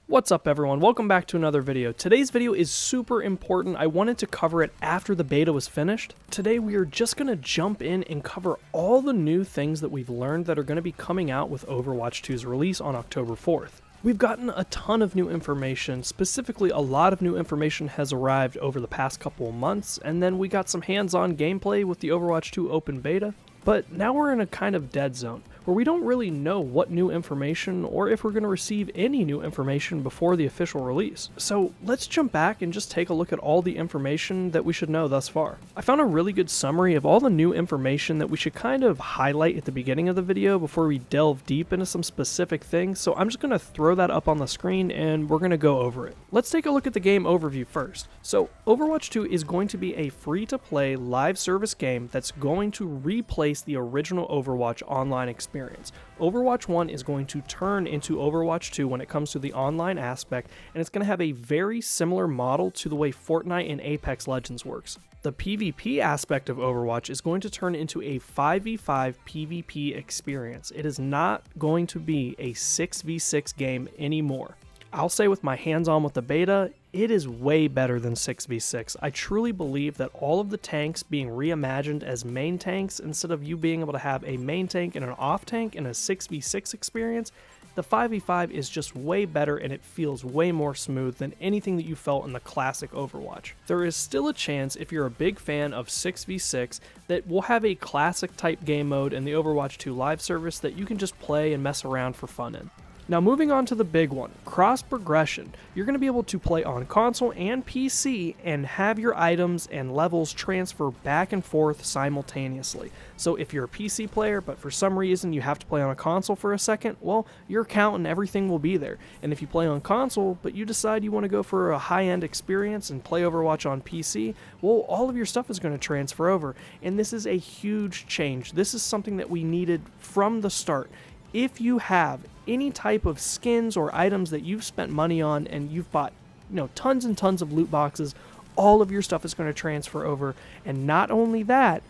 What's up everyone, welcome back to another video. Today's video is super important. I wanted to cover it after the beta was finished. Today we are just going to jump in and cover all the new things that we've learned that are going to be coming out with Overwatch 2's release on October 4th. We've gotten a ton of new information, specifically a lot of new information has arrived over the past couple of months, and then we got some hands-on gameplay with the Overwatch 2 open beta. But now we're in a kind of dead zone, where we don't really know what new information or if we're going to receive any new information before the official release. So let's jump back and just take a look at all the information that we should know thus far. I found a really good summary of all the new information that we should kind of highlight at the beginning of the video before we delve deep into some specific things, so I'm just going to throw that up on the screen and we're going to go over it. Let's take a look at the game overview first. So Overwatch 2 is going to be a free-to-play live service game that's going to replace the original Overwatch online experience. Overwatch 1 is going to turn into Overwatch 2 when it comes to the online aspect, and it's going to have a very similar model to the way Fortnite and Apex Legends works. The PvP aspect of Overwatch is going to turn into a 5v5 PvP experience. It is not going to be a 6v6 game anymore. I'll say with my hands-on with the beta, it is way better than 6v6. I truly believe that all of the tanks being reimagined as main tanks instead of you being able to have a main tank and an off tank in a 6v6 experience, the 5v5 is just way better and it feels way more smooth than anything that you felt in the classic Overwatch. There is still a chance, if you're a big fan of 6v6, that we'll have a classic type game mode in the Overwatch 2 live service that you can just play and mess around for fun in. Now moving on to the big one, cross progression. You're going to be able to play on console and PC and have your items and levels transfer back and forth simultaneously. So if you're a PC player but for some reason you have to play on a console for a second, well, your account and everything will be there. And if you play on console but you decide you want to go for a high-end experience and play Overwatch on PC, well, all of your stuff is going to transfer over. And this is a huge change. This is something that we needed from the start. If you have any type of skins or items that you've spent money on and you've bought, tons and tons of loot boxes, all of your stuff is going to transfer over. And not only that,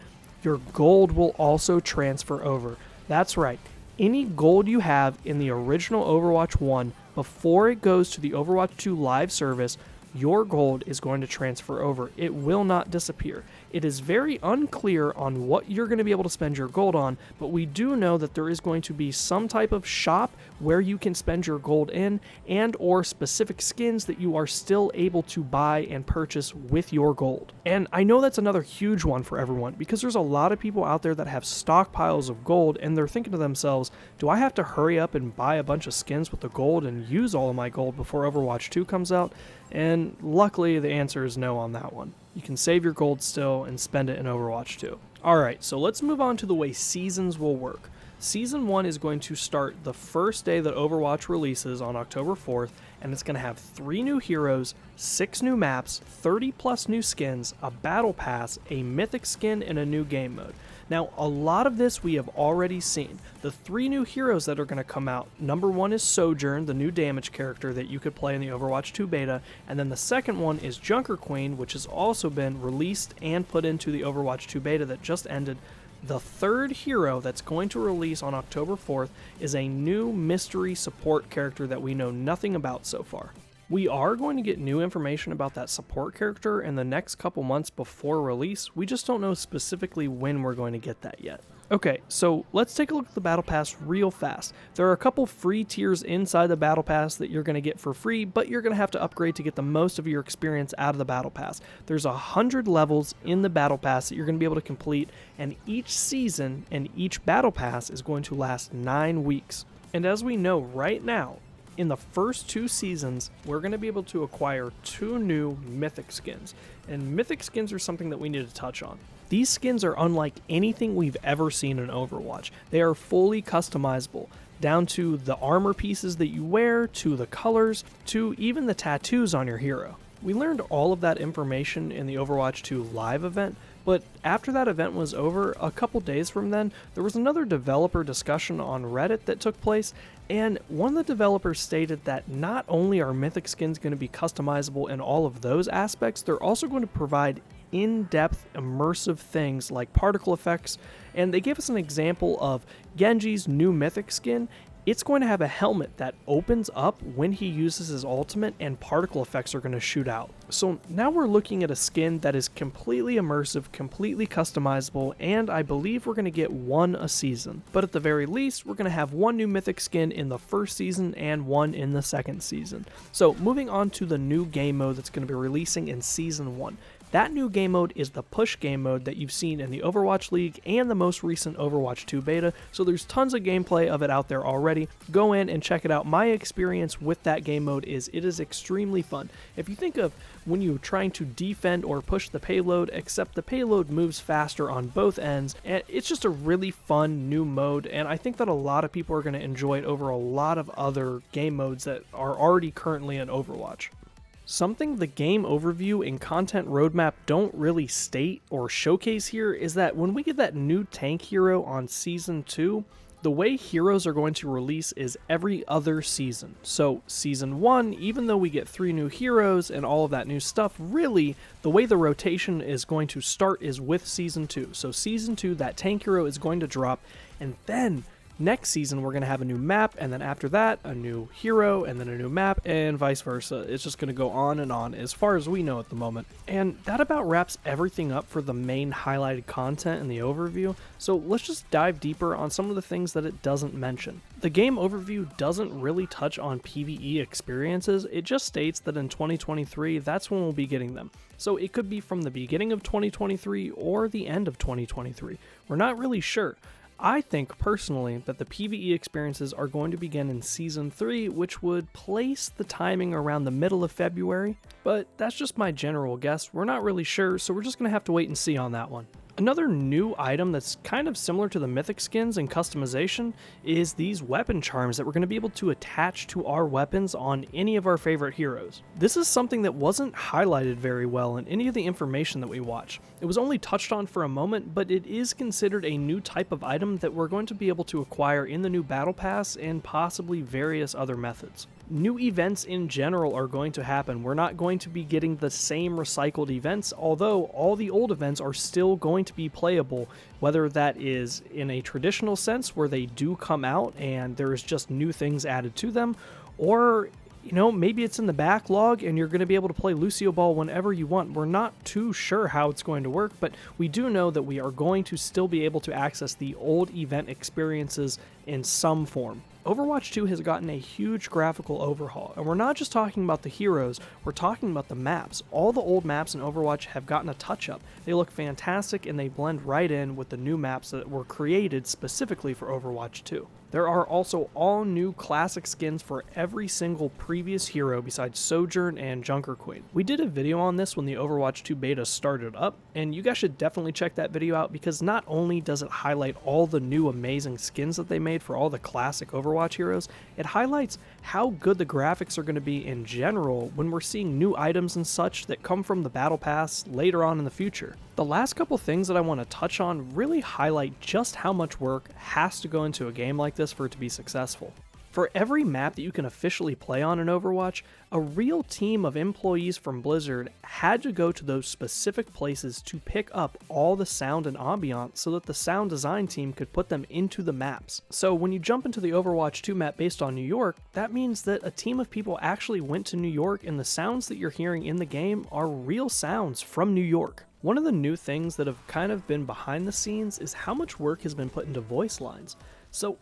your gold will also transfer over. That's right. Any gold you have in the original Overwatch 1 before it goes to the Overwatch 2 live service, your gold is going to transfer over. It will not disappear. It is very unclear on what you're going to be able to spend your gold on, but we do know that there is going to be some type of shop where you can spend your gold in and or specific skins that you are still able to buy and purchase with your gold. And I know that's another huge one for everyone because there's a lot of people out there that have stockpiles of gold and they're thinking to themselves, do I have to hurry up and buy a bunch of skins with the gold and use all of my gold before Overwatch 2 comes out? And luckily the answer is no on that one. You can save your gold still and spend it in Overwatch 2. Alright, so let's move on to the way seasons will work. Season 1 is going to start the first day that Overwatch releases on October 4th, and it's going to have 3 new heroes, 6 new maps, 30 plus new skins, a battle pass, a mythic skin, and a new game mode. Now, a lot of this we have already seen. The 3 new heroes that are going to come out, number 1 is Sojourn, the new damage character that you could play in the Overwatch 2 beta, and then the second one is Junker Queen, which has also been released and put into the Overwatch 2 beta that just ended. The third hero that's going to release on October 4th is a new mystery support character that we know nothing about so far. We are going to get new information about that support character in the next couple months before release. We just don't know specifically when we're going to get that yet. Okay, so let's take a look at the Battle Pass real fast. There are a couple free tiers inside the Battle Pass that you're going to get for free, but you're going to have to upgrade to get the most of your experience out of the Battle Pass. There's 100 levels in the Battle Pass that you're going to be able to complete, and each season and each Battle Pass is going to last 9 weeks. And as we know right now, in the first 2 seasons, we're going to be able to acquire 2 new mythic skins. And mythic skins are something that we need to touch on. These skins are unlike anything we've ever seen in Overwatch. They are fully customizable, down to the armor pieces that you wear, to the colors, to even the tattoos on your hero. We learned all of that information in the Overwatch 2 live event, but after that event was over, a couple days from then, there was another developer discussion on Reddit that took place, and one of the developers stated that not only are mythic skins going to be customizable in all of those aspects, they're also going to provide in-depth immersive things like particle effects, and they gave us an example of Genji's new mythic skin It's going to have a helmet that opens up when he uses his ultimate and particle effects are going to shoot out. So now we're looking at a skin that is completely immersive, completely customizable, and I believe we're going to get one a season. But at the very least, we're going to have one new mythic skin in the first season and one in the second season. So moving on to the new game mode that's going to be releasing in season 1. That new game mode is the push game mode that you've seen in the Overwatch League and the most recent Overwatch 2 beta, so there's tons of gameplay of it out there already. Go in and check it out. My experience with that game mode is it is extremely fun. If you think of when you're trying to defend or push the payload, except the payload moves faster on both ends, and it's just a really fun new mode, and I think that a lot of people are going to enjoy it over a lot of other game modes that are already currently in Overwatch. Something the game overview and content roadmap don't really state or showcase here is that when we get that new tank hero on Season 2, the way heroes are going to release is every other season. So Season 1, even though we get 3 new heroes and all of that new stuff, really the way the rotation is going to start is with Season 2. So Season 2, that tank hero is going to drop, and then next season, we're going to have a new map, and then after that, a new hero, and then a new map, and vice versa. It's just going to go on and on, as far as we know at the moment. And that about wraps everything up for the main highlighted content in the overview, so let's just dive deeper on some of the things that it doesn't mention. The game overview doesn't really touch on PvE experiences, it just states that in 2023, that's when we'll be getting them. So it could be from the beginning of 2023 or the end of 2023. We're not really sure. I think personally that the PvE experiences are going to begin in Season 3, which would place the timing around the middle of February, but that's just my general guess. We're not really sure, so we're just going to have to wait and see on that one. Another new item that's kind of similar to the mythic skins and customization is these weapon charms that we're going to be able to attach to our weapons on any of our favorite heroes. This is something that wasn't highlighted very well in any of the information that we watched. It was only touched on for a moment, but it is considered a new type of item that we're going to be able to acquire in the new Battle Pass and possibly various other methods. New events in general are going to happen. We're not going to be getting the same recycled events, although all the old events are still going to be playable, whether that is in a traditional sense where they do come out and there is just new things added to them, or maybe it's in the backlog and you're going to be able to play Lucio Ball whenever you want. We're not too sure how it's going to work, but we do know that we are going to still be able to access the old event experiences in some form. Overwatch 2 has gotten a huge graphical overhaul, and we're not just talking about the heroes, we're talking about the maps. All the old maps in Overwatch have gotten a touch-up. They look fantastic and they blend right in with the new maps that were created specifically for Overwatch 2. There are also all new classic skins for every single previous hero besides Sojourn and Junker Queen. We did a video on this when the Overwatch 2 beta started up, and you guys should definitely check that video out because not only does it highlight all the new amazing skins that they made for all the classic Overwatch heroes, it highlights how good the graphics are going to be in general when we're seeing new items and such that come from the Battle Pass later on in the future. The last couple things that I want to touch on really highlight just how much work has to go into a game like this for it to be successful. For every map that you can officially play on in Overwatch, a real team of employees from Blizzard had to go to those specific places to pick up all the sound and ambiance so that the sound design team could put them into the maps. So when you jump into the Overwatch 2 map based on New York, that means that a team of people actually went to New York and the sounds that you're hearing in the game are real sounds from New York. One of the new things that have kind of been behind the scenes is how much work has been put into voice lines. So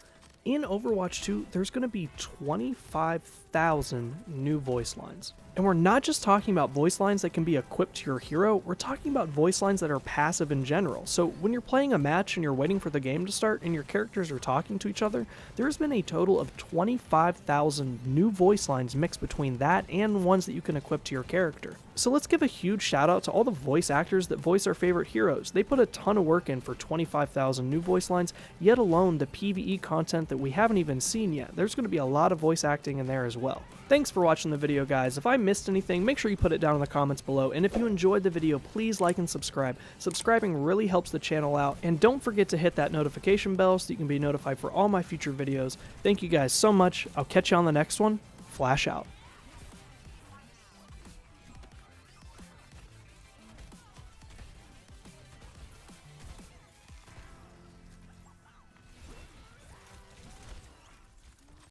in Overwatch 2, there's going to be 25,000 new voice lines. And we're not just talking about voice lines that can be equipped to your hero, we're talking about voice lines that are passive in general. So when you're playing a match and you're waiting for the game to start and your characters are talking to each other, there's been a total of 25,000 new voice lines mixed between that and ones that you can equip to your character. So let's give a huge shout out to all the voice actors that voice our favorite heroes. They put a ton of work in for 25,000 new voice lines, yet alone the PvE content that we haven't even seen yet. There's going to be a lot of voice acting in there as well. Thanks for watching the video, guys. If I missed anything, make sure you put it down in the comments below, and if you enjoyed the video, please like and subscribe. Subscribing really helps the channel out, and don't forget to hit that notification bell so you can be notified for all my future videos. Thank you guys so much. I'll catch you on the next one. Flash out.